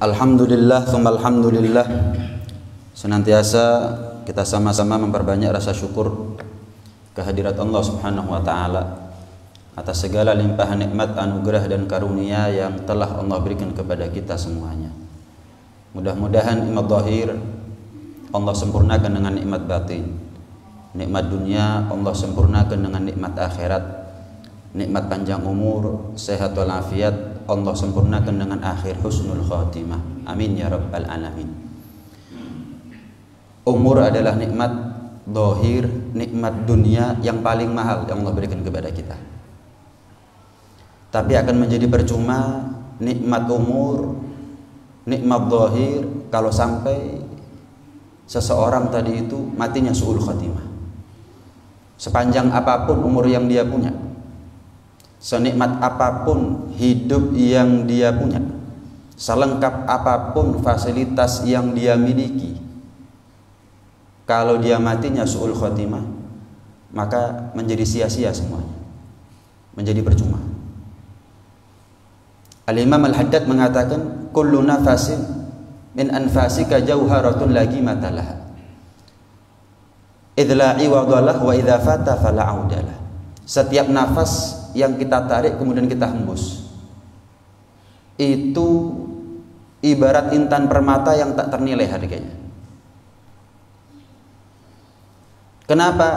Alhamdulillah, tsumma alhamdulillah. Senantiasa kita sama-sama memperbanyak rasa syukur kehadirat Allah Subhanahu wa taala atas segala limpahan nikmat, anugerah dan karunia yang telah Allah berikan kepada kita semuanya. Mudah-mudahan nikmat zahir Allah sempurnakan dengan nikmat batin. Nikmat dunia Allah sempurnakan dengan nikmat akhirat. Nikmat panjang umur, sehat walafiat Allah sempurnakan dengan akhir husnul khatimah. Amin ya rabbal alamin. Umur adalah nikmat zahir, nikmat dunia yang paling mahal yang Allah berikan kepada kita. Tapi akan menjadi percuma nikmat umur, nikmat zahir kalau sampai seseorang tadi itu matinya su'ul khatimah. Sepanjang apapun umur yang dia punya, senikmat apapun hidup yang dia punya, selengkap apapun fasilitas yang dia miliki, kalau dia matinya su'ul khatimah, maka menjadi sia-sia semuanya, menjadi percuma. Al-Imam Al-Haddad mengatakan, kullu nafasin min anfasika jauharatun lagi matalah, idla iwadalah wa idha fata fala audalah. Setiap nafas yang kita tarik kemudian kita hembus itu ibarat intan permata yang tak ternilai harganya. Kenapa?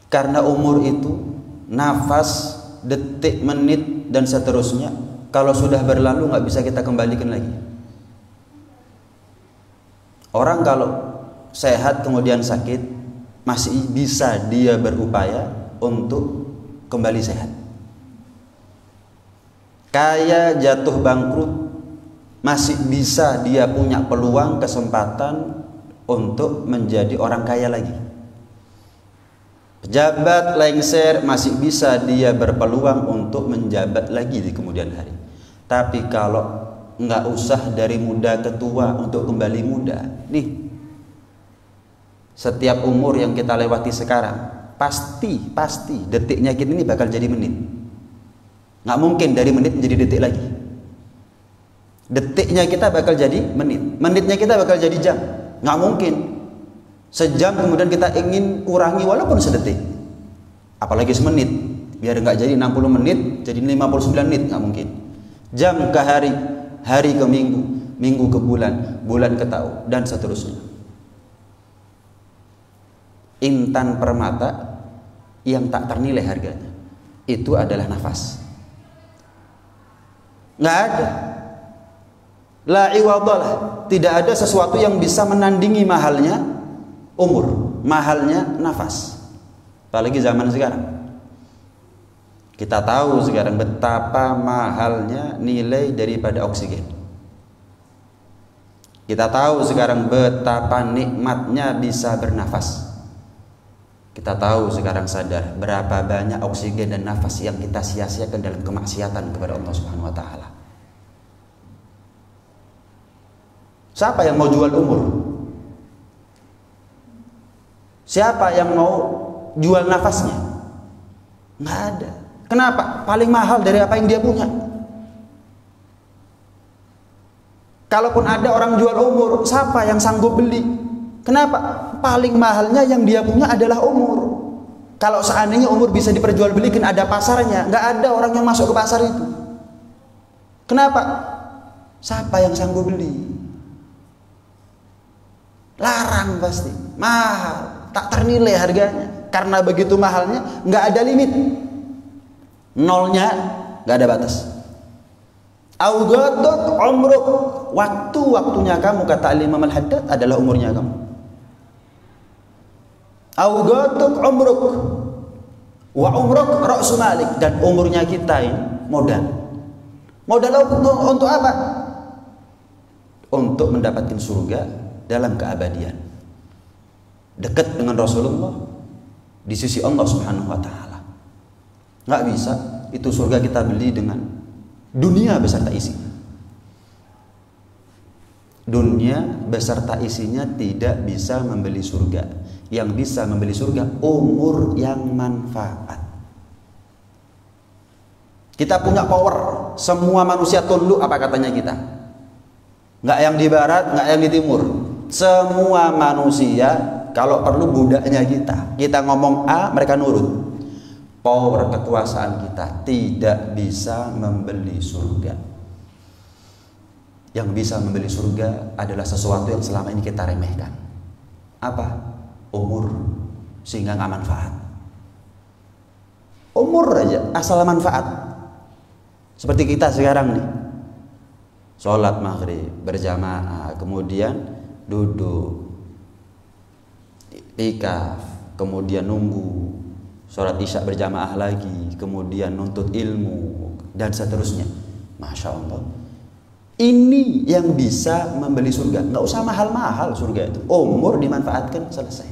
Karena umur itu, nafas, detik, menit dan seterusnya kalau sudah berlalu nggak bisa kita kembalikan lagi. Orang kalau sehat kemudian sakit masih bisa dia berupaya untuk kembali sehat. Kaya jatuh bangkrut masih bisa dia punya peluang kesempatan untuk menjadi orang kaya lagi. Pejabat lengser masih bisa dia berpeluang untuk menjabat lagi di kemudian hari. Tapi kalau nggak usah dari muda ke tua untuk kembali muda, nih setiap umur yang kita lewati sekarang pasti detiknya kita ini bakal jadi menit. Nggak mungkin dari menit menjadi detik lagi. Detiknya kita bakal jadi menit, menitnya kita bakal jadi jam. Nggak mungkin sejam kemudian kita ingin kurangi walaupun sedetik, apalagi semenit, biar nggak jadi 60 menit jadi 59 menit, nggak mungkin. Jam ke hari, hari ke minggu, minggu ke bulan, bulan ke tahun dan seterusnya. Intan permata yang tak ternilai harganya itu adalah nafas. Nggak ada, la iwadalah, tidak ada sesuatu yang bisa menandingi mahalnya umur, mahalnya nafas. Apalagi zaman sekarang, kita tahu sekarang betapa mahalnya nilai daripada oksigen. Kita tahu sekarang betapa nikmatnya bisa bernafas. Kita tahu sekarang sadar berapa banyak oksigen dan nafas yang kita sia-siakan dalam kemaksiatan kepada Allah Subhanahu wa taala. Siapa yang mau jual umur? Siapa yang mau jual nafasnya? Nggak ada. Kenapa? Paling mahal dari apa yang dia punya. Kalaupun ada orang jual umur, siapa yang sanggup beli? Kenapa? Paling mahalnya yang dia punya adalah umur. Kalau seandainya umur bisa diperjualbelikan, ada pasarnya, nggak ada orang yang masuk ke pasar itu. Kenapa? Siapa yang sanggup beli? Larang pasti, mahal, tak ternilai harganya. Karena begitu mahalnya, nggak ada limit, nolnya nggak ada batas. Augatot umruk, waktu-waktunya kamu, kata Imam Al-Haddad, adalah umurnya kamu. Augatot umruk wa umruk ra'su malik, dan umurnya kita ini modal. Modal untuk apa? Untuk mendapatkan surga dalam keabadian, dekat dengan Rasulullah di sisi Allah Subhanahu wa taala. Nggak bisa itu surga kita beli dengan dunia beserta isinya. Dunia beserta isinya tidak bisa membeli surga. Yang bisa membeli surga umur yang manfaat. Kita punya power, semua manusia tunduk apa katanya kita. Nggak yang di barat, nggak yang di timur. Semua manusia kalau perlu budaknya kita. Kita ngomong A, mereka nurut. Power kekuasaan kita tidak bisa membeli surga. Yang bisa membeli surga adalah sesuatu yang selama ini kita remehkan. Apa? Umur, sehingga nggak manfaat. Umur aja, asal manfaat. Seperti kita sekarang nih, sholat maghrib berjamaah, kemudian duduk, ikaf, kemudian nunggu sholat isya berjamaah lagi, kemudian nuntut ilmu, dan seterusnya. Masya Allah. Ini yang bisa membeli surga. Nggak usah mahal-mahal surga itu. Umur dimanfaatkan, selesai.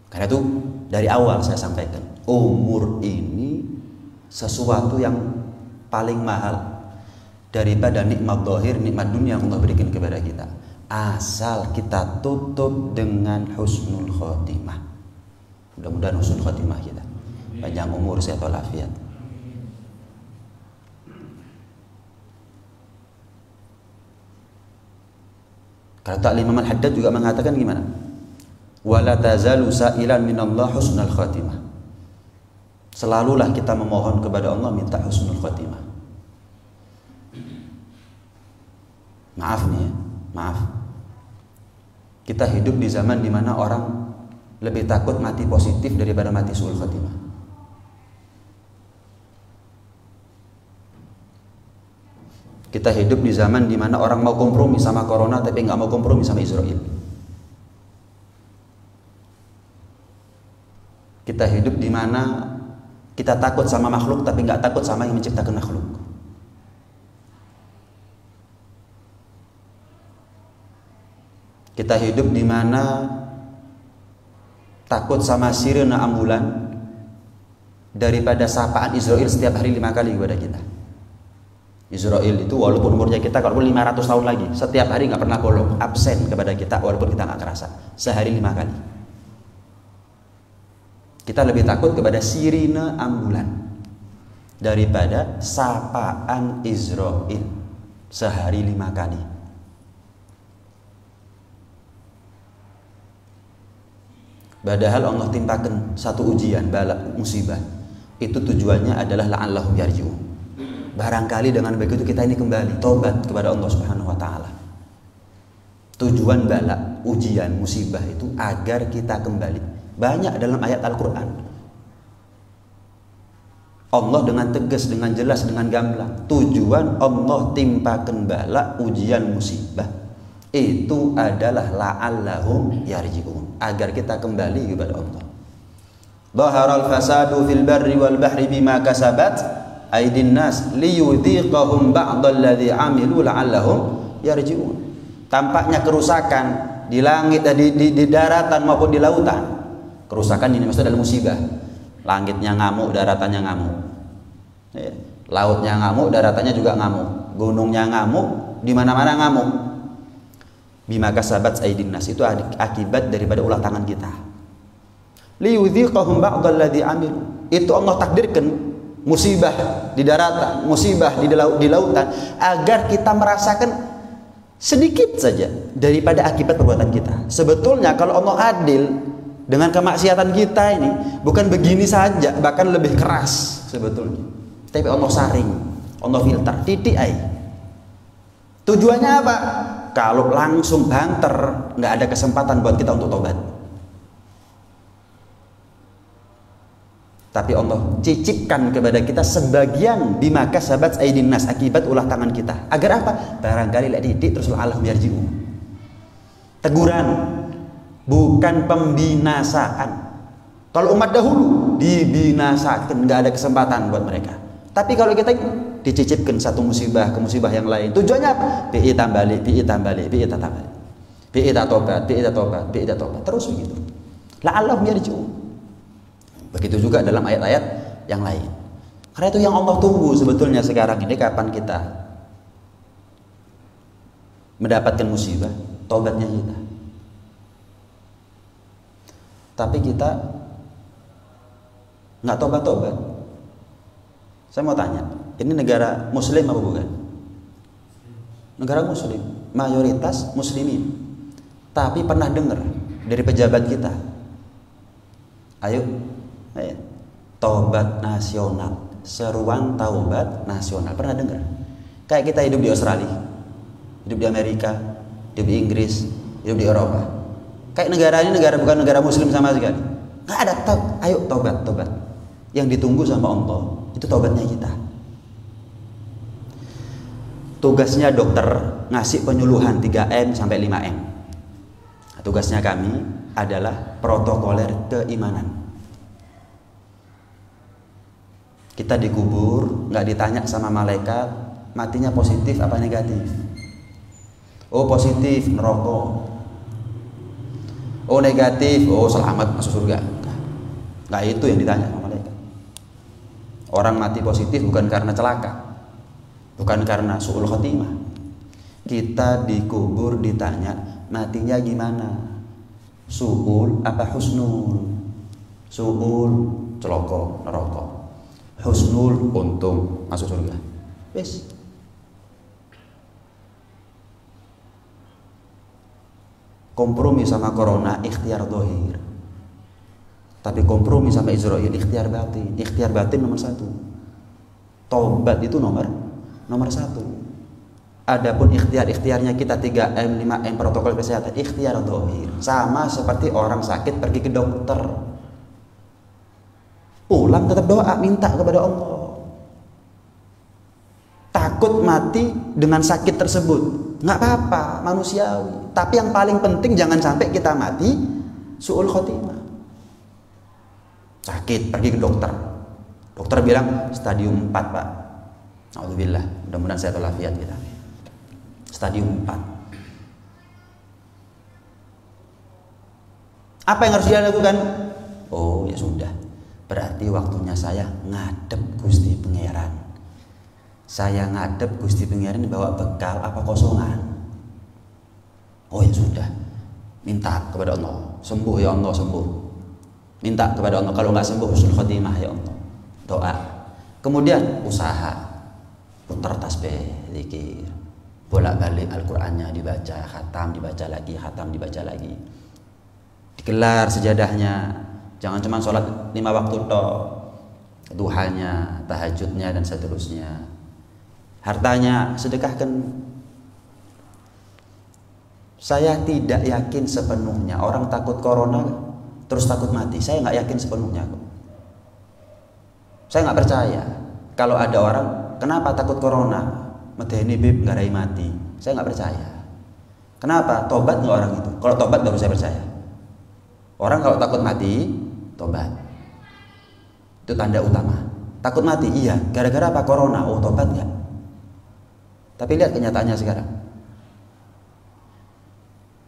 Karena itu dari awal saya sampaikan, umur ini sesuatu yang paling mahal daripada nikmat zahir, nikmat dunia yang Allah berikan kepada kita. Asal kita tutup dengan husnul khotimah. Mudah-mudahan husnul khotimah kita. Panjang umur, sehat walafiat. Kata Imam Al-Haddad juga mengatakan gimana? Wala tazalu sa'ilan minallah husnul khotimah. Selalulah kita memohon kepada Allah minta husnul khotimah. Maaf nih ya, maaf. Kita hidup di zaman dimana orang lebih takut mati positif daripada mati su'ul khotimah. Kita hidup di zaman dimana orang mau kompromi sama corona tapi nggak mau kompromi sama Israel. Kita hidup di mana kita takut sama makhluk tapi nggak takut sama yang menciptakan makhluk. Kita hidup di mana takut sama sirene ambulan daripada sapaan Israel setiap hari 5 kali kepada kita. Israel itu walaupun umurnya kita kalau 500 tahun lagi, setiap hari nggak pernah bolong, absen kepada kita walaupun kita nggak kerasa. Sehari 5 kali. Kita lebih takut kepada sirine ambulan daripada sapaan Israel sehari 5 kali. Padahal Allah timpakan satu ujian, bala, musibah. Itu tujuannya adalah la'allahum yarji'un. Barangkali dengan begitu kita ini kembali tobat kepada Allah Subhanahu wa taala. Tujuan bala, ujian, musibah itu agar kita kembali. Banyak dalam ayat Al-Qur'an. Allah dengan tegas, dengan jelas, dengan gamblang. Tujuan Allah timpakan bala, ujian, musibah itu adalah la'allahum yarji'un, agar kita kembali kepada Allah. Dhaharal fasadu fil barri wal bahri bima kasabat aydin nas liyudhiqahum ba'dalladzi amilu la'allahum yarji'un. Tampaknya kerusakan di langit, di daratan maupun di lautan. Kerusakan ini maksudnya adalah musibah. Langitnya ngamuk, daratannya ngamuk. Lautnya ngamuk, daratannya juga ngamuk. Gunungnya ngamuk, di mana-mana ngamuk. Bima kasabat aydin nas, itu akibat daripada ulah tangan kita. Liyudhiqahum ba'dalladzi amilu. Itu Allah takdirkan musibah di daratan, musibah di lautan agar kita merasakan sedikit saja daripada akibat perbuatan kita. Sebetulnya kalau Allah adil dengan kemaksiatan kita ini bukan begini saja, bahkan lebih keras sebetulnya. Tapi Allah saring, Allah filter, titik aja. Tujuannya apa? Kalau langsung banter, nggak ada kesempatan buat kita untuk tobat. Tapi Allah cicipkan kepada kita sebagian bima kasabat aydin nas, akibat ulah tangan kita. Agar apa? Barangkali lek didik terus la'allahum yarji'un. Teguran, bukan pembinasaan. Kalau umat dahulu dibinasakan, nggak ada kesempatan buat mereka. Tapi kalau kita dicicipkan satu musibah ke musibah yang lain, tujuannya apa? Bi'i tambali, bi'i tambali, bi'i tambali, bi'i tobat, bi'i tobat, bi'i tobat, terus begitu. La'allahum yarji'un. Begitu juga dalam ayat-ayat yang lain. Karena itu yang Allah tunggu sebetulnya sekarang ini, kapan kita mendapatkan musibah, tobatnya kita. Tapi kita nggak tobat-tobat. Saya mau tanya, ini negara muslim apa bukan? Negara muslim, mayoritas muslimin. Tapi pernah dengar dari pejabat kita, ayo, taubat nasional, seruan taubat nasional, pernah dengar? Kayak kita hidup di Australia, hidup di Amerika, hidup di Inggris, hidup di Eropa. Kayak negara ini bukan negara muslim sama sekali. Nggak ada, ayo taubat. Yang ditunggu sama Allah itu taubatnya kita. Tugasnya dokter ngasih penyuluhan 3M sampai 5M. Tugasnya kami adalah protokoler keimanan. Kita dikubur, nggak ditanya sama malaikat matinya positif apa negatif. Oh positif, neraka. Oh negatif, oh selamat masuk surga. Nggak itu yang ditanya sama malaikat. Orang mati positif bukan karena celaka, bukan karena su'ul khotimah. Kita dikubur ditanya matinya gimana, su'ul apa husnul. Su'ul celaka neraka, husnul untung masuk surga. Wes. Kompromi sama corona ikhtiar dohir, tapi kompromi sama Israel ikhtiar batin. Ikhtiar batin nomor 1. Taubat itu nomor 1. Adapun ikhtiarnya kita 3M, 5M protokol kesehatan, ikhtiar dohir. Sama seperti orang sakit pergi ke dokter, pulang tetap doa, minta kepada Allah. Takut mati dengan sakit tersebut, nggak apa-apa, manusiawi. Tapi yang paling penting jangan sampai kita mati su'ul khotimah. Sakit, pergi ke dokter. Dokter bilang stadium 4, Pak. Alhamdulillah, mudah-mudahan sehat walafiat kita. Stadium 4. Apa yang harus dia lakukan? Oh, ya sudah. Berarti waktunya saya ngadep Gusti Pangeran. Saya ngadep Gusti Pangeran bawa bekal apa kosongan? Oh ya sudah. Minta kepada Allah, sembuh ya Allah, sembuh. Minta kepada Allah, kalau nggak sembuh husnul khotimah ya Allah. Doa. Kemudian usaha, putar tasbih, zikir, bolak-balik Al-Qur'annya dibaca, khatam dibaca lagi. Digelar sejadahnya. Jangan cuma sholat 5 waktu toh, duhanya, tahajudnya dan seterusnya. Hartanya sedekahkan. Saya tidak yakin sepenuhnya orang takut corona terus takut mati. Saya nggak yakin sepenuhnya kok. Saya nggak percaya kalau ada orang kenapa takut corona, medeni bib ngarai mati. Saya nggak percaya. Kenapa? Tobat nggak orang itu? Kalau tobat baru saya percaya. Orang kalau takut mati, tobat. Itu tanda utama. Takut mati, iya. Gara-gara apa? Corona. Oh, tobat nggak? Tapi lihat kenyataannya sekarang.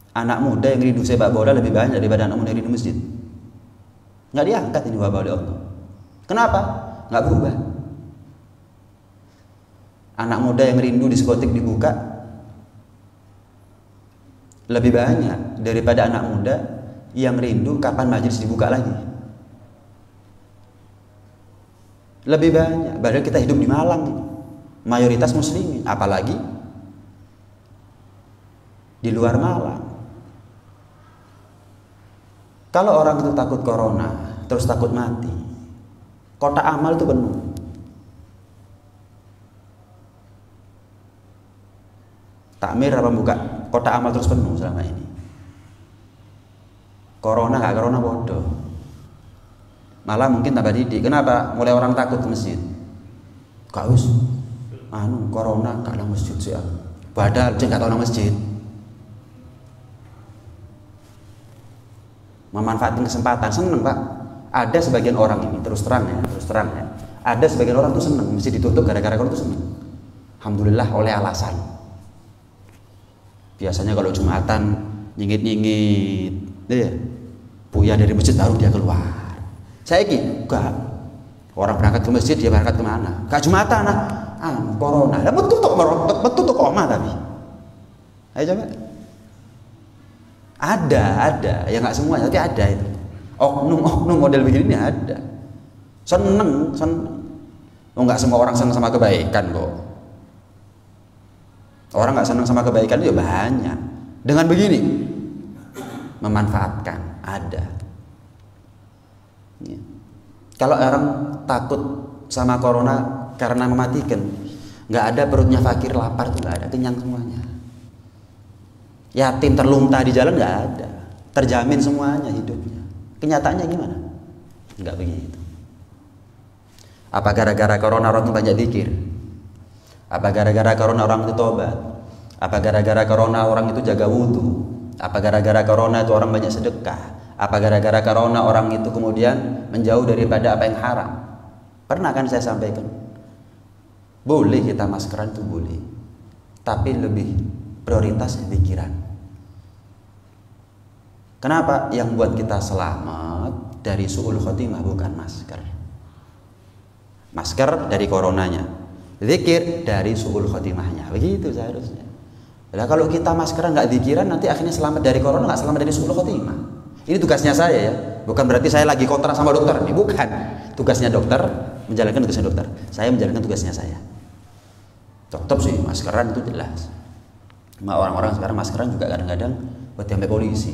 Anak muda yang rindu sepak bola lebih banyak daripada anak muda yang rindu masjid. Nggak diangkat ini wabah oleh Allah. Kenapa? Nggak berubah. Anak muda yang rindu diskotik dibuka lebih banyak daripada anak muda yang rindu kapan majelis dibuka lagi. Lebih banyak. Padahal kita hidup di Malang, mayoritas muslimin, apalagi di luar Malang. Kalau orang itu takut corona, terus takut mati, kotak amal itu penuh. Takmir apa buka kotak amal terus penuh selama ini. Corona nggak corona bodoh. Malah mungkin tambah didik. Kenapa? Mulai orang takut ke masjid. Kak wis, corona gak nang masjid sih. Padahal cek gak tau nang masjid. Memanfaatkan kesempatan, seneng Pak. Ada sebagian orang ini terus terang ya. Ada sebagian orang tuh seneng masjid ditutup gara-gara kalau tuh seneng. Alhamdulillah oleh alasan. Biasanya kalau Jumatan nyingit-nyingit, ya, buya dari masjid baru dia keluar. Saya enggak. Orang berangkat ke masjid dia berangkat kemana? Gak Jumatan corona. Lah betul tuh koma tapi. Ayo coba. Ada, ya nggak semuanya, tapi ada itu. Oknum model begini ada. Seneng. Oh, nggak semua orang senang sama kebaikan kok. Orang nggak senang sama kebaikan itu ya banyak. Dengan begini, memanfaatkan ada. Ya. Kalau orang takut sama corona karena mematikan, nggak ada perutnya fakir lapar tuh nggak ada, kenyang semuanya. Yatim terlunta di jalan nggak ada, terjamin semuanya hidupnya. Kenyataannya gimana? Nggak begitu. Apa gara-gara corona orang itu banyak zikir? Apa gara-gara corona orang itu tobat? Apa gara-gara corona orang itu jaga wudhu? Apa gara-gara corona itu orang banyak sedekah? Apa gara-gara corona orang itu kemudian menjauh daripada apa yang haram? Pernah kan saya sampaikan? Boleh kita maskeran itu boleh, tapi lebih prioritas pikiran. Kenapa? Yang buat kita selamat dari su'ul khotimah bukan masker. Masker dari coronanya, zikir dari su'ul khotimahnya. Begitu seharusnya. Nah, kalau kita maskeran nggak zikiran, nanti akhirnya selamat dari corona, nggak selamat dari su'ul khotimah. Ini tugasnya saya ya, bukan berarti saya lagi kontra sama dokter. Ini bukan tugasnya dokter, menjalankan tugasnya dokter. Saya menjalankan tugasnya saya. Tetap sih maskeran itu jelas. Cuma orang-orang sekarang maskeran juga kadang-kadang buat sampai polisi.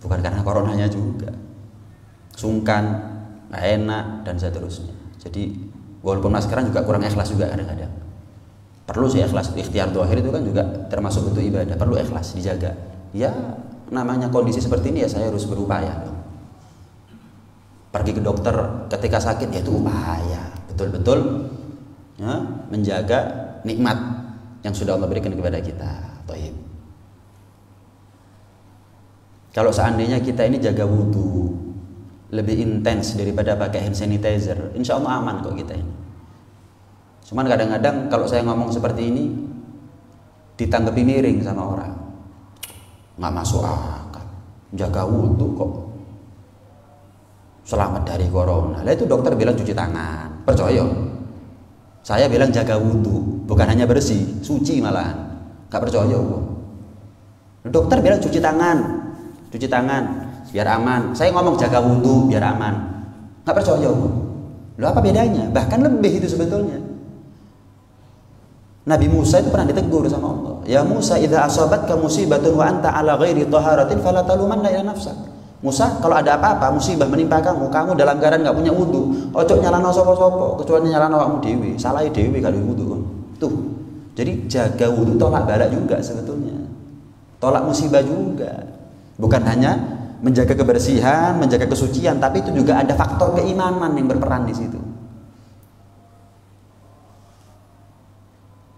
Bukan karena coronanya juga. Sungkan, nggak enak dan seterusnya. Jadi walaupun maskeran juga kurang ikhlas juga kadang-kadang. Perlu sih ikhlas, ikhtiar dohir itu kan juga termasuk bentuk ibadah. Perlu ikhlas, dijaga. Ya namanya kondisi seperti ini ya saya harus berupaya dong. Pergi ke dokter ketika sakit ya itu upaya. Betul-betul ya, menjaga nikmat yang sudah Allah berikan kepada kita. Thayyib. Kalau seandainya kita ini jaga wudhu lebih intens daripada pakai hand sanitizer, insya Allah aman kok kita ini. Cuman kadang-kadang kalau saya ngomong seperti ini ditanggapi miring sama orang, nggak masuk akal, jaga wudhu kok selamat dari corona. Lah itu dokter bilang cuci tangan, percaya? Saya bilang jaga wudhu, bukan hanya bersih, suci malahan, nggak percaya kok. Dokter bilang cuci tangan biar aman. Saya ngomong jaga wudhu biar aman, nggak percaya kok. Loh apa bedanya? Bahkan lebih itu sebetulnya. Nabi Musa itu pernah ditegur sama Allah. Ya Musa, idza asabatka musibatun wa anta ala ghairi taharatin fala talumanna ila nafsak. Musa, kalau ada apa-apa musibah menimpa kamu dalam keadaan nggak punya wudhu, ojo nyalano sapa-sapa kecuali nyalano awakmu dhewe. Salahi dhewe kalau wudhu. Tuh. Jadi jaga wudhu tolak balak juga sebetulnya. Tolak musibah juga. Bukan hanya menjaga kebersihan, menjaga kesucian, tapi itu juga ada faktor keimanan yang berperan di situ.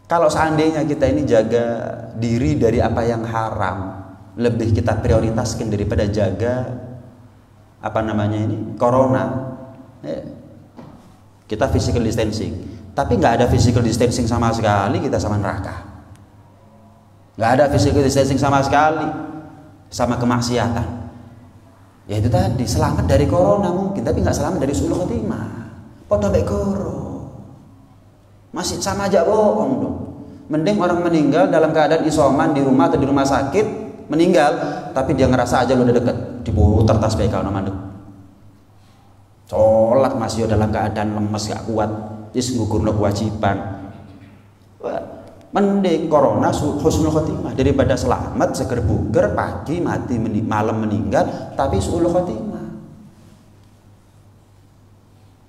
Kalau seandainya kita ini jaga diri dari apa yang haram, lebih kita prioritaskan daripada jaga apa namanya ini corona. Kita physical distancing, tapi nggak ada physical distancing sama sekali kita sama neraka. Nggak ada physical distancing sama sekali sama kemaksiatan. Ya itu tadi, selamat dari corona mungkin, tapi nggak selamat dari su'ul khotimah. Podo mbek koro. Masih sama aja bohong dong. Mending orang meninggal dalam keadaan isoman di rumah atau di rumah sakit, meninggal tapi dia ngerasa aja lu udah deket, diputar tasbih kalau mandek. Sholat masih dalam keadaan lemes gak kuat, is gugurno kewajiban. Mending corona husnul khotimah daripada selamat seger buger pagi mati malam meninggal tapi su'ul khotimah.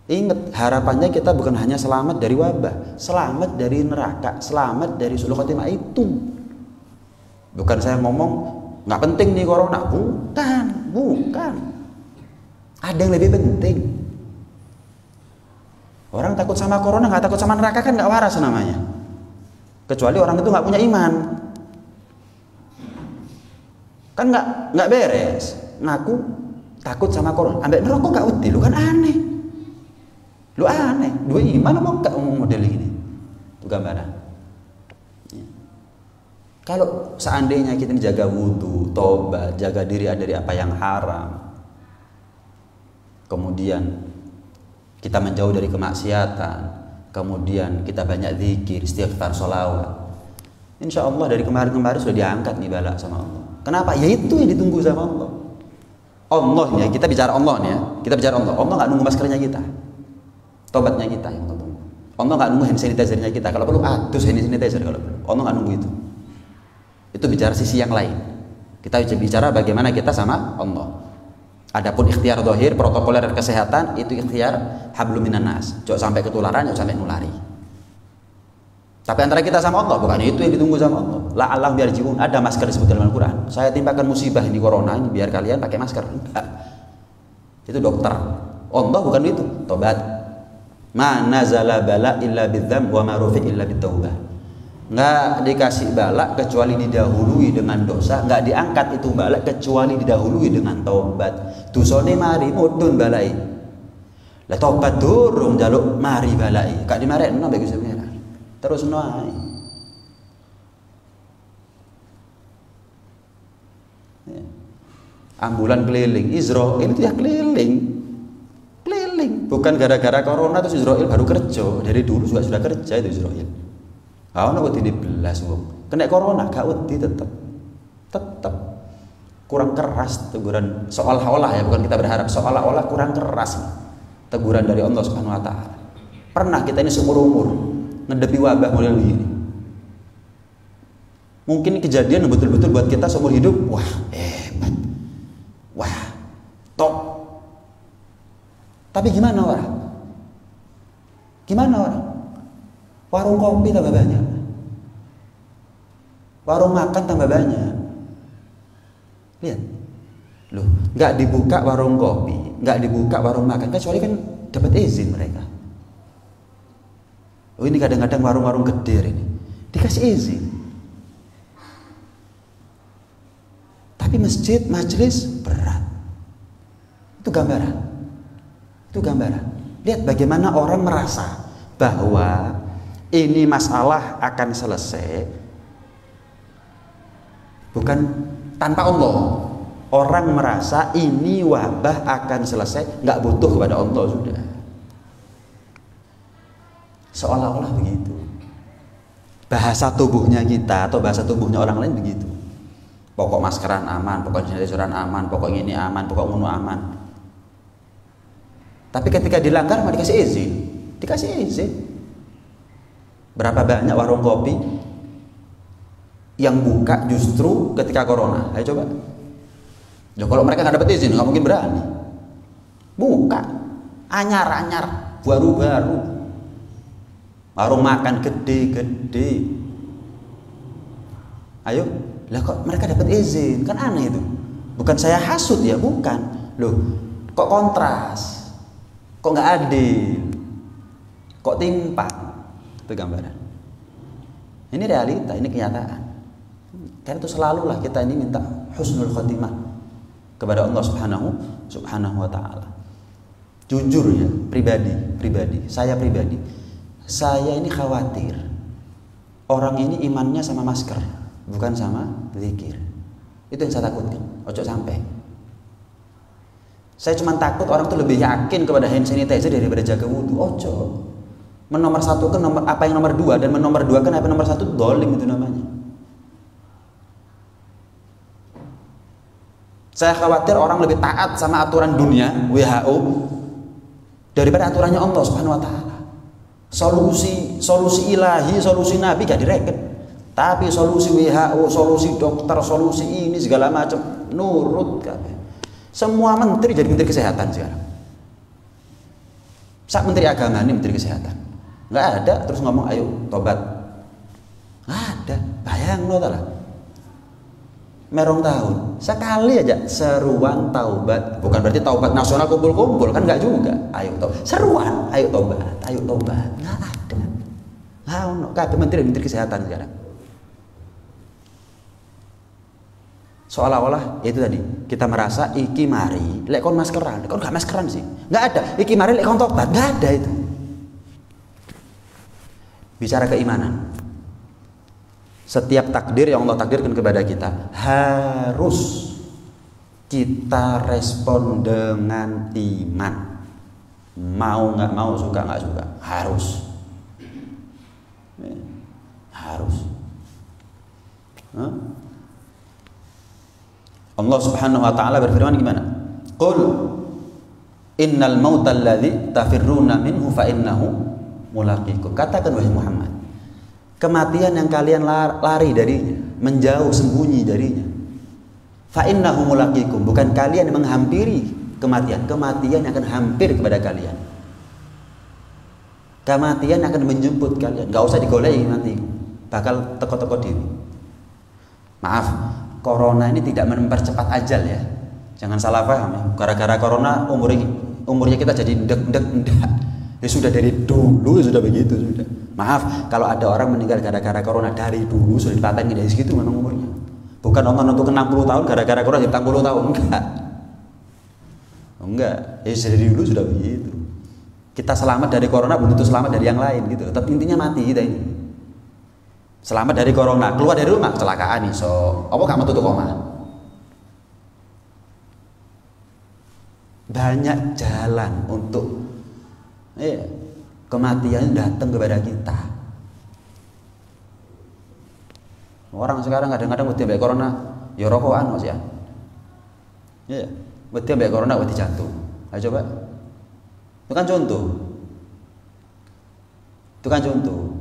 Ingat, harapannya kita bukan hanya selamat dari wabah, selamat dari neraka, selamat dari su'ul khotimah itu. Bukan saya ngomong nggak penting nih corona, bukan. Ada yang lebih penting. Orang takut sama corona, nggak takut sama neraka kan nggak waras namanya. Kecuali orang itu nggak punya iman, kan nggak beres. Ngaku takut sama corona, ambek neraka nggak wedi, lu kan aneh. Lu aneh, dua iman apa enggak model ini? Itu gambaran. Ya. Kalau seandainya kita jaga wudhu, tobat, jaga diri dari apa yang haram, kemudian kita menjauh dari kemaksiatan, kemudian kita banyak zikir, istighfar, sholawat, insya Allah dari kemarin-kemarin sudah diangkat nih bala sama Allah. Kenapa? Ya itu yang ditunggu sama Allah. Allah ya, kita bicara Allah nih ya, kita bicara Allah. Allah nggak nunggu maskernya kita. Tobatnya kita yang tunggu. Allah nggak nunggu hand sanitizer-nya kita. Kalau perlu adus hand sanitizer kalau perlu. Allah nggak nunggu itu. Itu bicara sisi yang lain. Kita bicara bagaimana kita sama Allah. Adapun ikhtiar zahir, protokoler kesehatan itu ikhtiar hablum minan nas. Jangan sampai ketularan, jangan sampai nulari. Tapi antara kita sama Allah bukan itu yang ditunggu sama Allah. La'allahu yarji'un. Ada masker disebut dalam Al-Qur'an. Saya timpakan musibah ini corona ini biar kalian pakai masker. Enggak. Itu dokter. Allah bukan itu. Tobat. Ma nazala bala illa bidzam wa ma rufi illa bitaubah. Enggak dikasih bala kecuali didahului dengan dosa, enggak diangkat itu bala kecuali didahului dengan taubat. Dosane mari mudhun balai. Lah tobat durung njaluk mari balai. Gak dimarekno mbek Gusti Pangeran. Terus ae. Ya. Ambulan keliling, Israel itu ya keliling. Bukan gara-gara corona terus Israel baru kerja. Dari dulu juga sudah kerja itu Israel. Ana wedi dibelas wong. Kena corona gak wedi tetep kurang keras teguran seolah-olah ya, bukan kita berharap, seolah-olah kurang keras teguran dari Allah Subhanahu wa taala. Pernah kita ini seumur umur ngedepi wabah model begini. Mungkin kejadian betul-betul buat kita seumur hidup, wah hebat, wah top. Tapi gimana orang? Gimana orang? Warung kopi tambah banyak, warung makan tambah banyak. Lihat, loh, nggak dibuka warung kopi, nggak dibuka warung makan, kecuali kan dapat izin mereka. Oh ini kadang-kadang warung-warung gede ini dikasih izin. Tapi masjid, majelis berat. Itu gambaran. Itu gambaran. Lihat bagaimana orang merasa bahwa ini masalah akan selesai bukan tanpa Allah. Orang merasa ini wabah akan selesai, nggak butuh kepada Allah sudah. Seolah-olah begitu. Bahasa tubuhnya kita atau bahasa tubuhnya orang lain begitu. Pokok maskeran aman, pokok sanitizeran aman, pokok ini aman, pokok ngono aman. Tapi ketika dilanggar malah dikasih izin. Dikasih izin. Berapa banyak warung kopi yang buka justru ketika corona? Ayo coba. Ya, kalau mereka nggak dapat izin nggak mungkin berani. Buka, anyar-anyar, baru-baru. Warung makan gede-gede. Ayo, lah kok mereka dapat izin? Kan aneh itu. Bukan saya hasut ya, bukan. Loh, kok kontras? Kok nggak adil? Kok timpang? Itu gambaran. Ini realita, ini kenyataan. Karena itu selalulah kita ini minta husnul khotimah kepada Allah Subhanahu wa taala. Jujur ya, pribadi, saya ini khawatir orang ini imannya sama masker, bukan sama zikir. Itu yang saya takutkan. Ojo sampai. Saya cuma takut orang tuh lebih yakin kepada hand sanitizer daripada jaga wudhu. Ojo. Menomor satu kan apa yang nomor dua, dan menomor dua kan apa yang nomor satu, dolim itu namanya. Saya khawatir orang lebih taat sama aturan dunia WHO daripada aturannya Allah Subhanahu wa taala. Solusi ilahi, solusi nabi gak direken. Tapi solusi WHO, solusi dokter, solusi ini segala macam nurut kabeh. Semua menteri jadi menteri kesehatan sekarang. Sak menteri agama ini menteri kesehatan. Nggak ada terus ngomong ayo tobat. Nggak ada. Bayang lo lah. Merong tahun sekali aja seruan taubat, bukan berarti taubat nasional kumpul-kumpul kan, nggak juga. Ayo taubat, seruan, ayo taubat, nggak ada. Nggak ada menteri kesehatan sekarang. Seolah-olah itu tadi kita merasa iki mari lek kon maskeran, kon nggak maskeran sih, nggak ada. Iki mari lek kon tobat, nggak ada itu. Bicara keimanan. Setiap takdir yang Allah takdirkan kepada kita harus kita respon dengan iman. Mau nggak mau, suka nggak suka, harus. Harus. Allah Subhanahu wa taala berfirman gimana? Qul innal mautal ladzi tafirruna minhu fa innahu mulaqikum. Katakan wahai Muhammad, kematian yang kalian lari darinya, menjauh sembunyi darinya. Fa innahu mulaqikum, bukan kalian yang menghampiri kematian, kematian akan hampir kepada kalian. Kematian akan menjemput kalian, nggak usah digoleki nanti, bakal teko-teko diri. Maaf, corona ini tidak mempercepat ajal ya. Jangan salah paham ya. Gara-gara corona umurnya kita jadi ndek. Ya sudah dari dulu sudah begitu sudah. Maaf, kalau ada orang meninggal gara-gara corona dari dulu sudah dipatenkan dari segitu memang umurnya. Bukan orang untuk 60 tahun gara-gara corona jadi 40 tahun, enggak. Ya dari dulu sudah begitu. Kita selamat dari corona belum tentu selamat dari yang lain gitu. Tapi intinya mati kita ini. Selamat dari corona, keluar dari rumah kecelakaan nih, so apa gak metu koma. Banyak jalan untuk kematian datang kepada kita. Orang sekarang kadang-kadang wedi mbek corona, ya rokokan Mas ya. Iya, wedi mbek corona wedi jantung. Ayo coba. Itu kan contoh.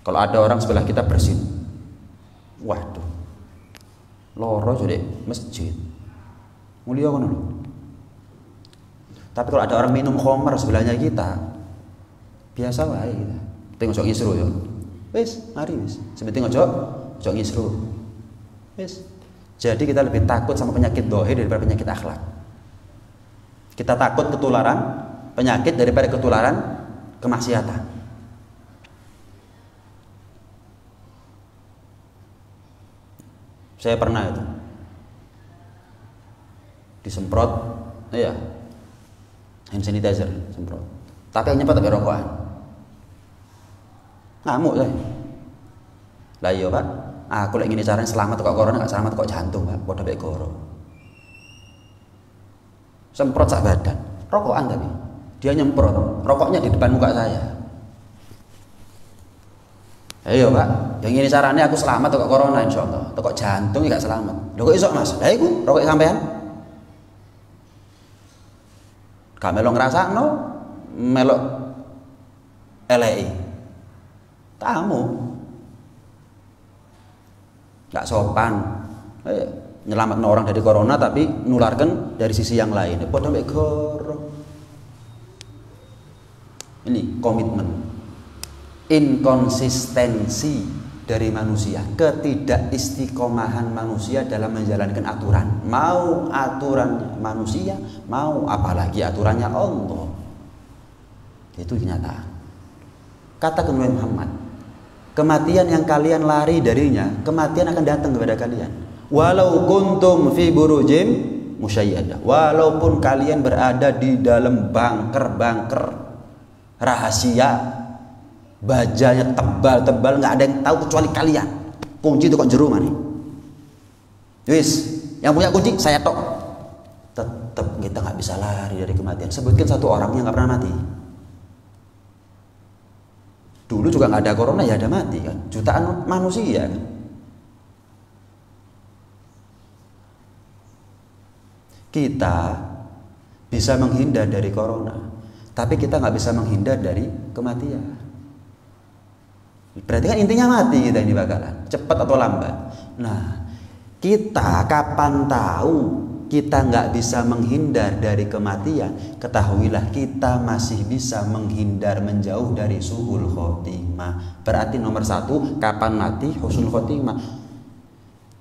Kalau ada orang sebelah kita bersin, waduh, loro jadi masjid, mulia kan lho. Tapi kalau ada orang minum khamar sebelahnya kita, biasa wae kita. Tengok ojo ngisru yo. Wis, mari wis. Sebenting ojo ngisru. Wis. Jadi kita lebih takut sama penyakit dohir daripada penyakit akhlak. Kita takut ketularan penyakit daripada ketularan kemaksiatan. Saya pernah itu disemprot, iya, hand sanitizer semprot. Tapi yang nyemprot tapi rokokan. Ngamuk saya. Lah iya Pak, aku lagi ini caranya selamat kok corona, nggak selamat kok jantung Pak, bodoh baik goro. Semprot sak badan, rokokan tapi dia nyemprot, rokoknya di depan muka saya. Ayo Pak, yang ini caranya aku selamat kok corona insyaallah, kok jantung nggak selamat. Lho kok iso Mas? Lah iku rokok sampean. Gak melok ngrasakno, melok eleki. Tamu. Gak sopan. Nyelamatno orang dari corona tapi nularkan dari sisi yang lain. Padha mek goro. Ini komitmen. Inkonsistensi dari manusia, ketidakistiqomahan manusia dalam menjalankan aturan. Mau aturan manusia, mau apalagi aturannya Allah. Itu kenyataan. Katakan oleh Muhammad, kematian yang kalian lari darinya, kematian akan datang kepada kalian. Walau kuntum fi burujim musyayyadah, walaupun kalian berada di dalam bunker rahasia, bajanya tebal-tebal, nggak ada yang tahu kecuali kalian. Kunci itu kok jero mana? Wis, yang punya kunci saya tok. Tetap kita nggak bisa lari dari kematian. Sebutkan satu orang yang nggak pernah mati. Dulu juga nggak ada corona ya ada mati kan, jutaan manusia kan. Kita bisa menghindar dari corona, tapi kita nggak bisa menghindar dari kematian. Berarti kan intinya mati kita ini bakalan, cepat atau lambat. Nah, kita kapan tahu kita nggak bisa menghindar dari kematian? Ketahuilah kita masih bisa menghindar menjauh dari suhul khotimah. Berarti nomor satu, kapan mati? Husnul khotimah.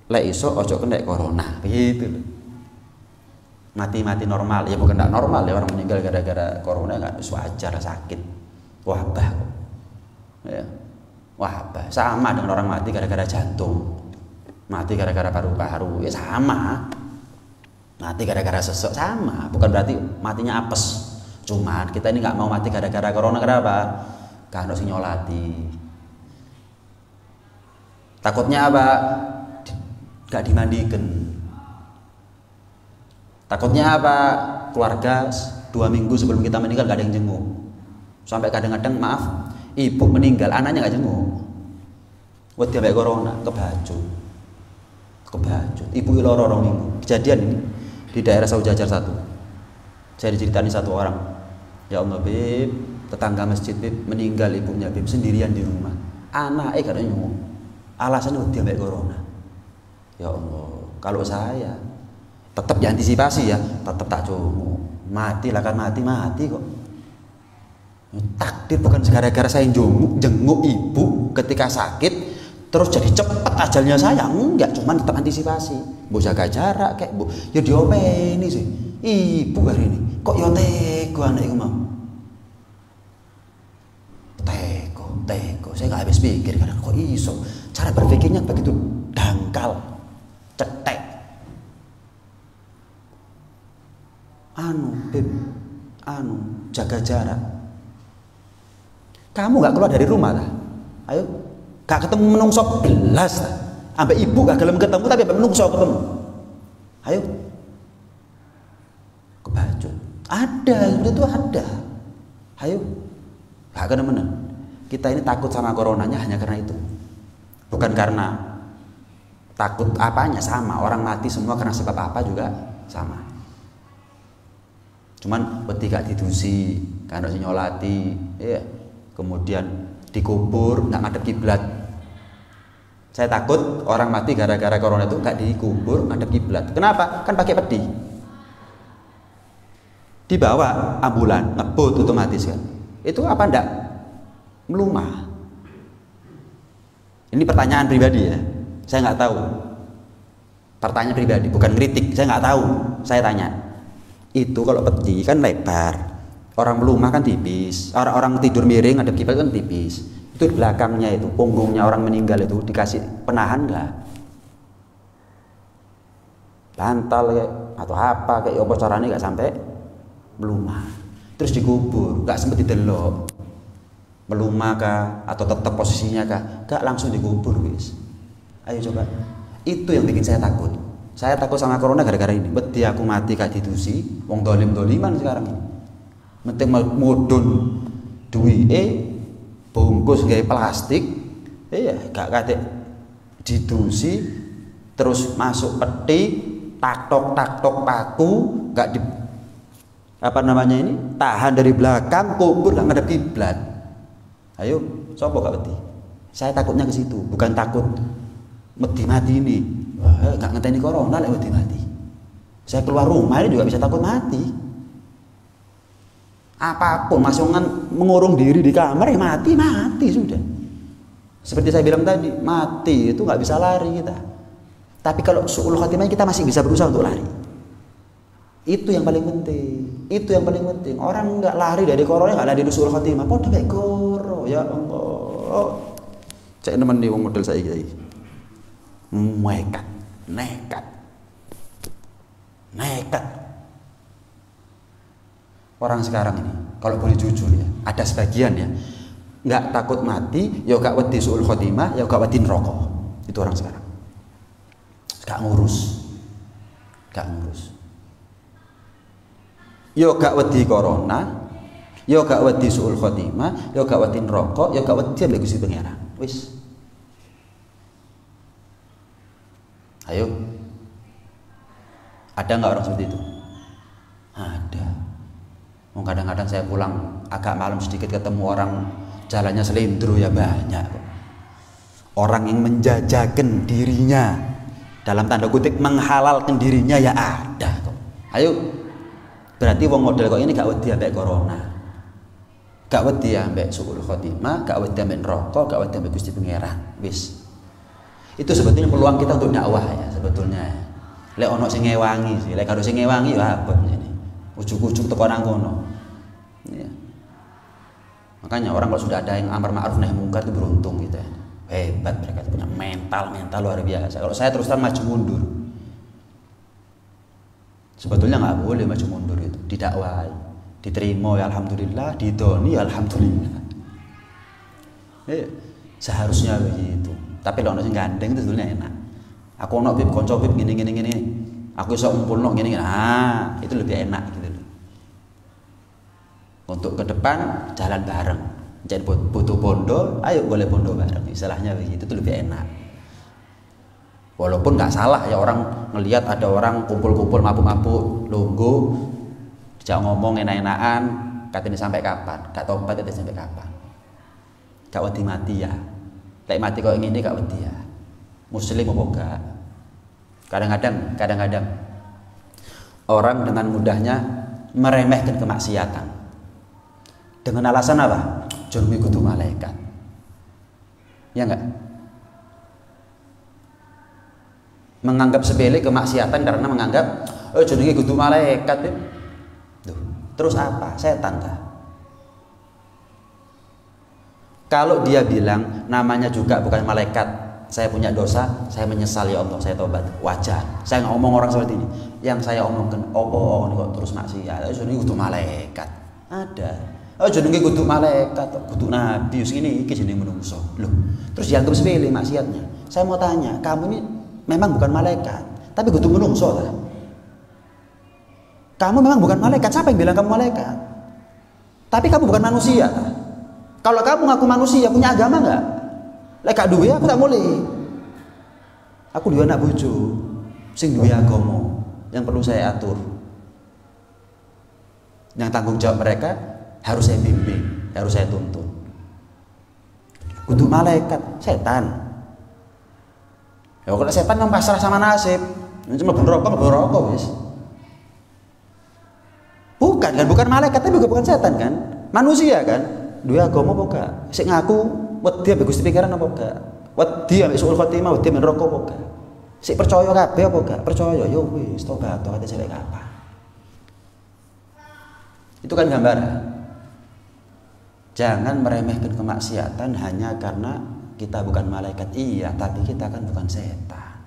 Lek iso ojo kena corona, begitu. Mati-mati normal, ya bukan tidak normal ya, orang meninggal gara-gara corona kan wajar, sakit, wabah, ya. Wabah sama dengan orang mati gara-gara jantung, mati gara-gara paru-paru, ya sama. Mati gara-gara sesek sama, bukan berarti matinya apes. Cuman kita ini nggak mau mati gara-gara corona, kenapa? Karena sing nyolati. Takutnya apa? Gak dimandikan. Takutnya apa? Keluarga 2 minggu sebelum kita meninggal gak ada yang jenguk. Sampai kadang-kadang maaf, ibu meninggal, anaknya gak jenguk. Wedi ambek corona, kebacut. Ibu loro 2 minggu. Kejadian ini di daerah Saujajar 1. Saya diceritani satu orang. Ya Allah, Beb, tetangga masjid Bib meninggal ibunya Bib sendirian di rumah. Anaknya gak ada nyuwun. Alasannya dia ambek corona. Ya Allah, kalau saya tetap diantisipasi ya, tetap tak cungu. Mati lah kan mati kok. Takdir bukan gara-gara saya jenguk ibu ketika sakit terus jadi cepat ajalnya saya, enggak, cuman tetap antisipasi. Bu jaga jarak kayak bu, ya diopeni sih. Ibu hari ini kok yo teko anak iku mau. Teko, saya nggak habis pikir kadang kok iso. Cara berpikirnya begitu dangkal, cetek. Beb, jaga jarak. Kamu nggak keluar dari rumah lah. Ayo, gak ketemu menungso belas lah. Ambek ibu gak gelem ketemu tapi ambek menungso ketemu. Ayo, kebacut. Ada, itu ada. Ayo, gak kena-mena. Kita ini takut sama coronanya hanya karena itu. Bukan karena takut apanya, sama. Orang mati semua karena sebab apa juga sama. Cuman wedi gak didusi, kan harus nyolati, iya. Kemudian dikubur nggak ngadep kiblat. Saya takut orang mati gara-gara corona itu nggak dikubur ngadep kiblat. Kenapa? Kan pakai peti. Dibawa ambulan, ngebut otomatis kan. Itu apa ndak? Melumah. Ini pertanyaan pribadi ya. Saya nggak tahu. Pertanyaan pribadi, bukan kritik. Saya nggak tahu. Saya tanya. Itu kalau peti kan lebar. Orang melumah kan tipis. Orang tidur miring ngadep kiblat kan tipis. Itu di belakangnya itu, punggungnya orang meninggal itu dikasih penahan nggak? Bantal kayak atau apa kayak apa caranya nggak sampai melumah. Terus dikubur, nggak sempet didelok. Melumah kah atau tetap posisinya kah? Nggak, langsung dikubur wis. Ayo coba. Itu yang bikin saya takut. Saya takut sama corona gara-gara ini. Beti aku mati gak didusi, wong dolim-doliman sekarang ini. Penting mudun duwike bungkus gawe plastik, iya gak kate didusi terus masuk peti, taktok paku, gak di apa namanya ini, tahan dari belakang, kubur gak ngadep kiblat. Ayo, sapa gak wedi? Saya takutnya ke situ, bukan takut mati ini. Wah, gak ngenteni corona lek mati. Saya keluar rumah ini juga bisa takut mati. Apapun masih mengurung diri di kamar ya mati sudah. Seperti saya bilang tadi, mati itu nggak bisa lari kita. Tapi kalau su'ul khotimah kita masih bisa berusaha untuk lari. Itu yang paling penting. Orang nggak lari dari corona, nggak lari dari su'ul khotimah. Podo kayak koro, ya Allah. Cek nemen nih wong model saya iki. Nekat. Orang sekarang ini, kalau boleh jujur ya, ada sebagian ya, nggak takut mati, ya gak wedi su'ul khotimah, ya gak wedi neraka. Itu orang sekarang. Gak ngurus. Ya gak wedi corona, ya gak wedi su'ul khotimah, ya gak wedi neraka, ya gak wedi ambek Gusti Pangeran. Wis. Ayo. Ada nggak orang seperti itu? Ada. Kadang-kadang saya pulang agak malam sedikit ketemu orang jalannya selindro ya banyak. Orang yang menjajakan dirinya dalam tanda kutip menghalalkan dirinya ya ada kok. Ayo. Berarti wong model kok ini gak wedi ambek corona. Gak wedi ambek su'ul khotimah, gak wedi ambek neraka, gak wedi ambek Gusti Pangeran. Wis. Itu sebetulnya peluang kita untuk dakwah ya sebetulnya. Lek ono sing ngewangi sih, lek karo sing ngewangi ya abot ngene. Ujug-ujug teko nang kono. Ya. Makanya orang kalau sudah ada yang amar ma'ruf nahi mungkar itu beruntung gitu ya. Hebat mereka punya mental luar biasa. Kalau saya terus terang maju mundur. Sebetulnya nggak boleh maju mundur itu, didakwai, diterima ya alhamdulillah, didoni ya alhamdulillah. Seharusnya begitu. Tapi kalau orang gandeng itu sebetulnya enak. Aku ono bib konco bib gini. Aku iso ngumpulno gini. Ah, itu lebih enak gitu loh. Untuk ke depan jalan bareng. Jadi butuh bondo, ayo boleh bondo bareng. Istilahnya begitu itu lebih enak. Walaupun nggak salah ya orang ngelihat ada orang kumpul-kumpul mabuk-mabuk, lungguh, dijak ngomong enak-enakan, katanya sampai kapan? Gak tobat itu sampai kapan? Gak wedi mati ya. Lek mati kok ngene gak wedi ya. Muslim apa gak? Kadang-kadang orang dengan mudahnya meremehkan kemaksiatan. Dengan alasan apa? Jenenge kudu malaikat. Ya enggak? Menganggap sepele kemaksiatan karena menganggap jenenge kudu malaikat. Duh, terus apa? Setan kah? Kalau dia bilang namanya juga bukan malaikat, saya punya dosa, saya menyesal ya Allah, saya tobat, wajar. Saya ngomong orang seperti ini. Yang saya omongkan, oh ini kok terus maksiat, jenenge kudu malaikat. Ada. Jenenge kudu malaikat, kudu nabi, segini iki jenenge menungso. Loh, terus dianggap sepele maksiatnya. Saya mau tanya, kamu ini memang bukan malaikat, tapi kudu menungso ta? Kamu memang bukan malaikat, siapa yang bilang kamu malaikat? Tapi kamu bukan manusia ta? Kalau kamu ngaku manusia, punya agama enggak? Lek gak duwe aku tak mulai. Aku duwe anak bojo sing duwe agama yang perlu saya atur. Yang tanggung jawab mereka harus saya bimbing, harus saya tuntun. Kudu malaikat, setan. Ya kalau setan yang pasrah sama nasib, cuma berokok wis. Bukan malaikat tapi juga bukan setan kan? Manusia kan? Dua agama apa gak? Sik ngaku wedi ambek Gusti pikiran apa gak? Wedi ambek suul khotimah, wedi ambek neraka apa gak? Sik percaya kabeh apa gak? Percaya ya wis, tobat sampai kapan? Itu kan gambaran. Jangan meremehkan kemaksiatan hanya karena kita bukan malaikat. Iya, tapi kita kan bukan setan.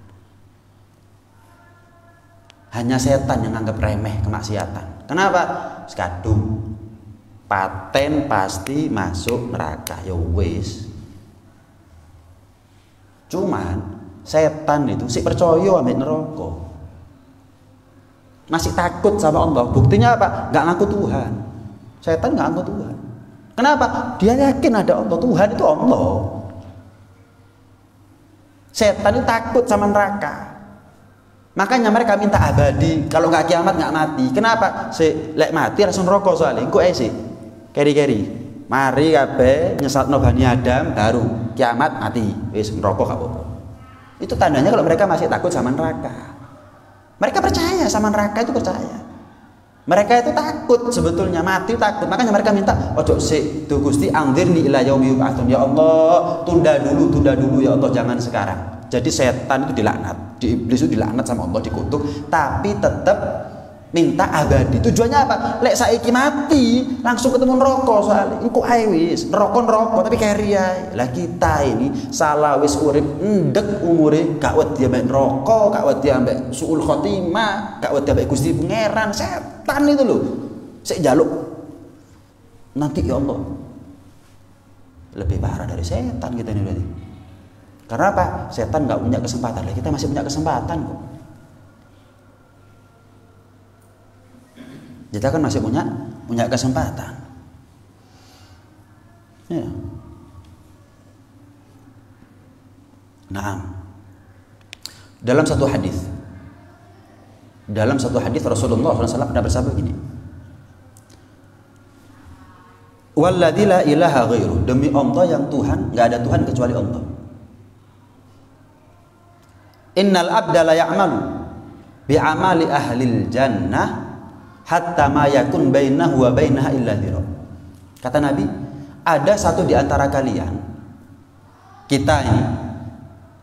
Hanya setan yang anggap remeh kemaksiatan. Kenapa? Sekadung. Paten pasti masuk neraka ya wis. Cuman setan itu sih percaya ambek neraka. Masih takut sama Allah. Buktinya apa? Enggak ngaku Tuhan. Setan enggak ngaku Tuhan. Kenapa? Dia yakin ada Allah. Tuhan itu Allah. Setan itu takut sama neraka. Makanya mereka minta abadi. Kalau nggak kiamat nggak mati. Kenapa? Lek mati langsung rokok soalnya. Engko sih. Keri-keri. Mari kabeh nyesatno Bani Adam baru kiamat mati. Wis ngerokok gak apa-apa. Itu tandanya kalau mereka masih takut sama neraka. Mereka percaya sama neraka itu percaya. Mereka itu takut sebetulnya mati takut. Makanya mereka minta ojo sik tu Gusti anzirni ila yaumi yub'atsun. Ya Allah, tunda dulu ya Allah, jangan sekarang. Jadi setan itu dilaknat, iblis itu dilaknat sama Allah, dikutuk, tapi tetap minta abadi. Tujuannya apa? Lek saiki mati langsung ketemu neraka soalnya. Engko ae wis, neraka tapi keri ae. Lah kita ini salah wis urip endek umure gak wedi ambek neraka, gak wedi ambek suul khotimah, gak wedi ambek Gusti Pangeran. Setan itu loh. Sik njaluk nanti ya Allah. Lebih parah dari setan kita ini berarti. Karena apa? Setan gak punya kesempatan. Lah kita masih punya kesempatan kok. Kita kan masih punya kesempatan. Ya. Nah, dalam satu hadis Rasulullah SAW pernah bersabda gini. Walladzi la ilaha ghairu, demi Allah yang Tuhan, nggak ada Tuhan kecuali Allah. Innal abda la ya'malu bi amali ahlil jannah hatta ma yakun bainahu wa bainaha illa dhira. Kata Nabi, ada satu di antara kalian, kita ini,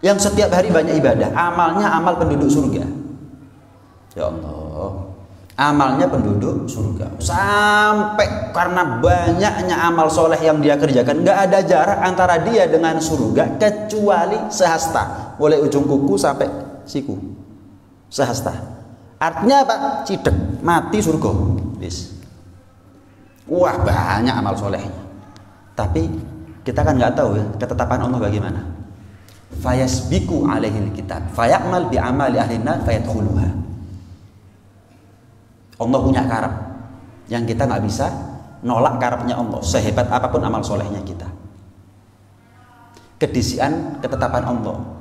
yang setiap hari banyak ibadah, amalnya amal penduduk surga. Ya Allah, amalnya penduduk surga. Sampai karena banyaknya amal soleh yang dia kerjakan, nggak ada jarak antara dia dengan surga kecuali sehasta, mulai ujung kuku sampai siku, sehasta. Artinya apa? Cidek, mati surga. Bis. Wah, banyak amal solehnya. Tapi kita kan nggak tahu ya ketetapan Allah bagaimana. Fayasbiku alaihil kitab, fayakmal bi amali ahlinnar fayadkhuluha. Allah punya karep yang kita nggak bisa nolak karepnya Allah. Sehebat apapun amal solehnya kita. Kedisian ketetapan Allah.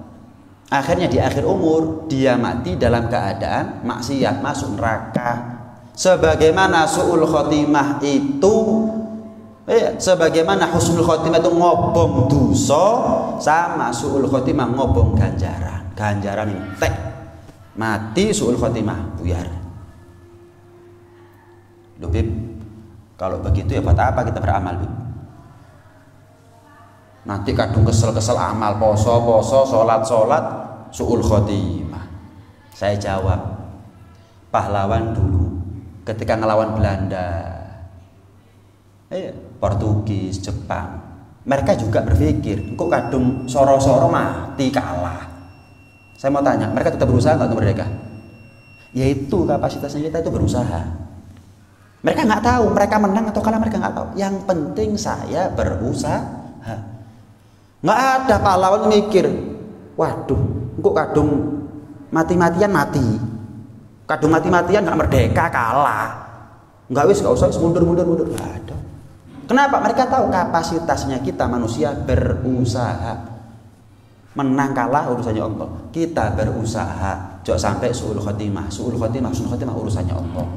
Akhirnya di akhir umur dia mati dalam keadaan maksiat, masuk neraka. Sebagaimana su'ul khotimah itu sebagaimana husnul khotimah itu ngobong dosa, sama su'ul khotimah ngobong ganjaran. Ganjaran entek. Mati su'ul khotimah buyar. Loh Bib, kalau begitu ya buat apa kita beramal, Bib? Nanti kadung kesel-kesel amal, poso-poso, sholat-sholat, su'ul khotimah. Saya jawab, pahlawan dulu ketika ngelawan Belanda, Portugis, Jepang, mereka juga berpikir kok kadung soro-soro mati kalah. Saya mau tanya, mereka tetap berusaha nggak untuk merdeka? Yaitu kapasitasnya kita itu berusaha. Mereka nggak tahu mereka menang atau kalah, mereka nggak tahu. Yang penting saya berusaha. Nggak ada pahlawan mikir, waduh, kok kadung mati-matian mati, kadung mati-matian nggak merdeka kalah, nggak usah mundur, nggak ada. Kenapa? Mereka tahu kapasitasnya kita manusia berusaha. Menang kalah urusannya Allah. Kita berusaha, jangan sampai su'ul khotimah, husnul khotimah urusannya Allah.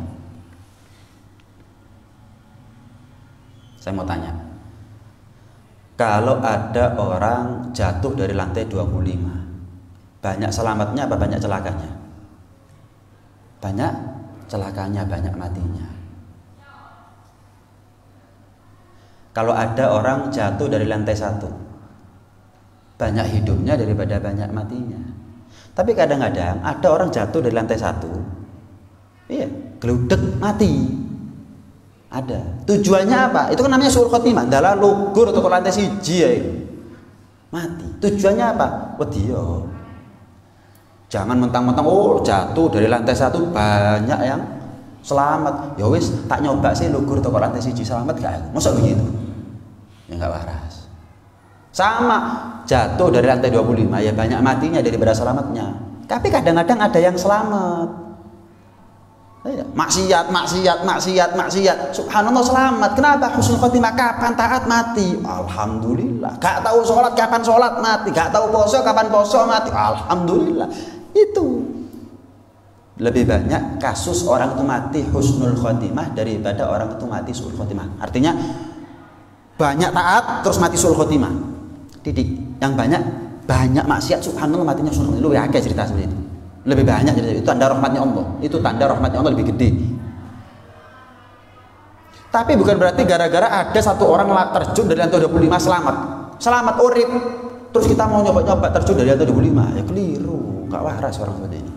Saya mau tanya, kalau ada orang jatuh dari lantai 25, banyak selamatnya apa banyak celakanya? Banyak celakanya, banyak matinya. Kalau ada orang jatuh dari lantai 1, banyak hidupnya daripada banyak matinya. Tapi kadang-kadang ada orang jatuh dari lantai 1, geludek mati. Ada. Tujuannya apa? Itu kan namanya su'ul khotimah. Dalah lugur atau ke lantai 1 ya. Mati. Tujuannya apa? Wedi. Jangan mentang-mentang jatuh dari lantai 1 banyak yang selamat. Ya wis, tak nyoba sih lugur atau ke lantai 1 selamat gak? Masa begitu? Ya enggak waras. Sama jatuh dari lantai 25 ya banyak matinya daripada selamatnya. Tapi kadang-kadang ada yang selamat. Maksiat. Subhanallah selamat. Kenapa? Husnul khotimah. Kapan taat mati? Alhamdulillah. Gak tahu sholat kapan sholat mati. Gak tahu poso kapan poso mati. Alhamdulillah. Itu lebih banyak kasus orang itu mati husnul khotimah daripada orang itu mati su'ul khotimah. Artinya banyak taat terus mati su'ul khotimah. Titik. Yang banyak maksiat, subhanallah matinya su'ul khotimah. Lu ya kayak cerita seperti itu. Lebih banyak itu tanda rahmatnya Allah. Itu tanda rahmatnya Allah lebih gede. Tapi bukan berarti gara-gara ada satu orang terjun dari lantai 25 selamat urip, terus kita mau nyoba terjun dari lantai 25, ya keliru, nggak waras orang seperti ini.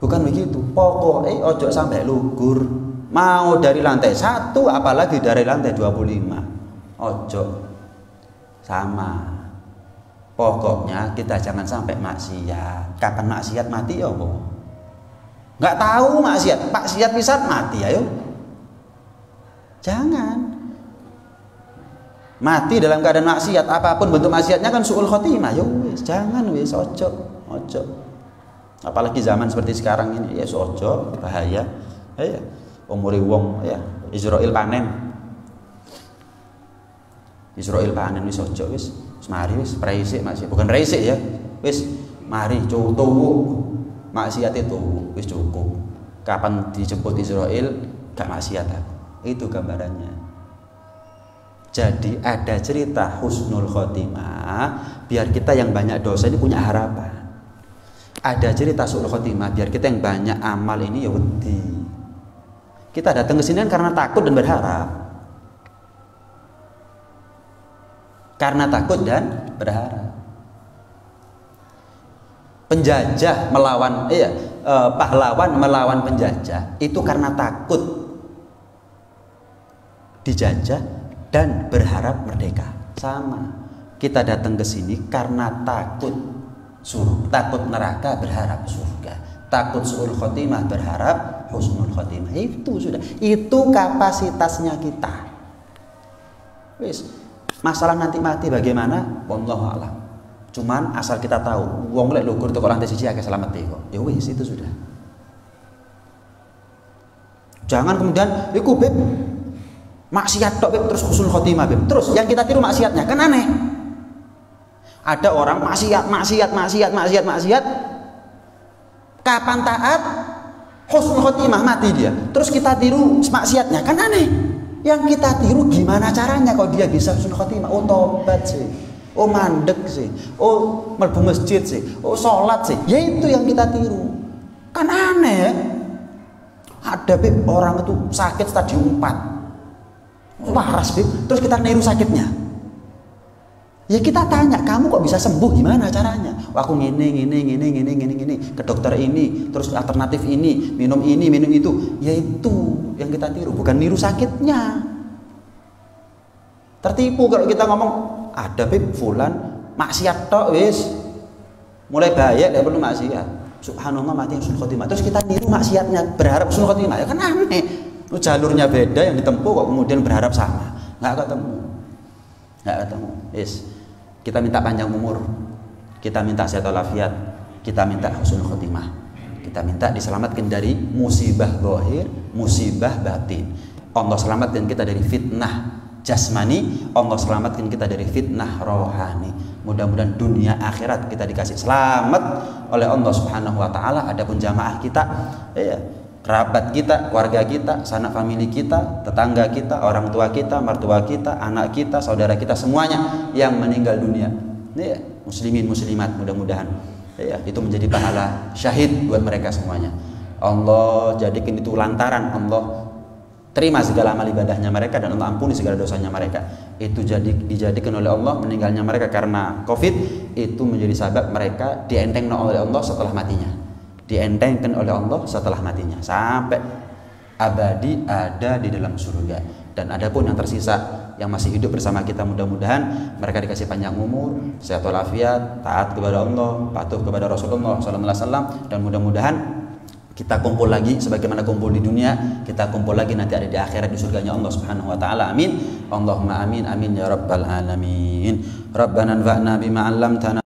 Bukan begitu. Pokoknya ojo sampai lugur. Mau dari lantai 1 apalagi dari lantai 25. Ojo. Sama. Pokoknya kita jangan sampai maksiat. Kapan maksiat mati ya Allah? Nggak tahu maksiat bisa mati ayo. Jangan. Mati dalam keadaan maksiat, apapun bentuk maksiatnya kan su'ul khotimah. Ya wis, jangan wis, ojo. Apalagi zaman seperti sekarang ini, ya ojo, bahaya. Ya, umuri wong ya, Israel panen wis ojo wis. Mari wis resik maksiat, bukan resik ya. Wis mari tuwu maksiat itu wis cukup. Kapan dijemput Israel gak maksiat aku. Itu gambarannya. Jadi ada cerita husnul khotimah biar kita yang banyak dosa ini punya harapan. Ada cerita su'ul khotimah biar kita yang banyak amal ini ya wedi. Kita datang ke sini kan karena takut dan berharap. Karena takut dan berharap. Penjajah melawan pahlawan melawan penjajah itu karena takut dijajah dan berharap merdeka. Sama. Kita datang ke sini karena takut takut neraka, berharap surga. Takut su'ul khotimah, berharap husnul khotimah. Itu sudah. Itu kapasitasnya kita. Wis. Masalah nanti mati bagaimana? Wallahu a'lam. Cuman asal kita tahu, wong lek lugur teko lantai 1 akeh selamat kok. Ya wis itu sudah. Jangan kemudian iku Beb maksiat tok Beb terus husnul khotimah Beb. Terus yang kita tiru maksiatnya kan aneh. Ada orang maksiat. Kapan taat? husnul khotimah, mati dia. Terus kita tiru maksiatnya, kan aneh. Yang kita tiru gimana caranya kalau dia bisa husnul khotimah? Oh tobat sih, oh mandek sih, oh mlebu masjid sih, oh sholat sih. Ya itu yang kita tiru. Kan aneh ya. Ada Bib, orang itu sakit stadium 4 waras Bib, terus kita niru sakitnya. Ya kita tanya, kamu kok bisa sembuh, gimana caranya? Aku gini, ke dokter ini, terus alternatif ini, minum itu. Ya itu yang kita tiru, bukan niru sakitnya. Tertipu kalau kita ngomong, ada Bib, fulan maksiat tok wis. Mulai bahaya, tidak perlu maksiat. Subhanallah mati husnul khotimah. Terus kita niru maksiatnya, berharap husnul khotimah. Ya kan aneh. Jalurnya beda yang ditempuh kok kemudian berharap sama. Nggak ketemu. Yes. Kita minta panjang umur, kita minta sehat walafiat, kita minta husnul khotimah, kita minta diselamatkan dari musibah zahir, musibah batin. Allah selamatkan kita dari fitnah jasmani, Allah selamatkan kita dari fitnah rohani. Mudah-mudahan dunia akhirat kita dikasih selamat oleh Allah Subhanahu wa taala. Adapun jamaah kita, ya, kerabat kita, keluarga kita, sanak famili kita, tetangga kita, orang tua kita, mertua kita, anak kita, saudara kita, semuanya yang meninggal dunia, ya, muslimin muslimat, mudah-mudahan ya, itu menjadi pahala syahid buat mereka semuanya. Allah jadikan itu lantaran Allah terima segala amal ibadahnya mereka dan Allah ampuni segala dosanya mereka. Itu dijadikan oleh Allah meninggalnya mereka karena Covid, itu menjadi sebab mereka dientengkan oleh Allah setelah matinya. Dientengkan oleh Allah setelah matinya sampai abadi ada di dalam surga. Dan adapun yang tersisa yang masih hidup bersama kita, mudah-mudahan mereka dikasih panjang umur, sehat walafiat, taat kepada Allah, patuh kepada Rasulullah SAW, dan mudah-mudahan kita kumpul lagi sebagaimana kumpul di dunia, kita kumpul lagi nanti ada di akhirat di surganya Allah Subhanahu wa taala. Amin. Allahumma amin amin ya rabbal alamin. Rabbana anfa'na bima 'allamtana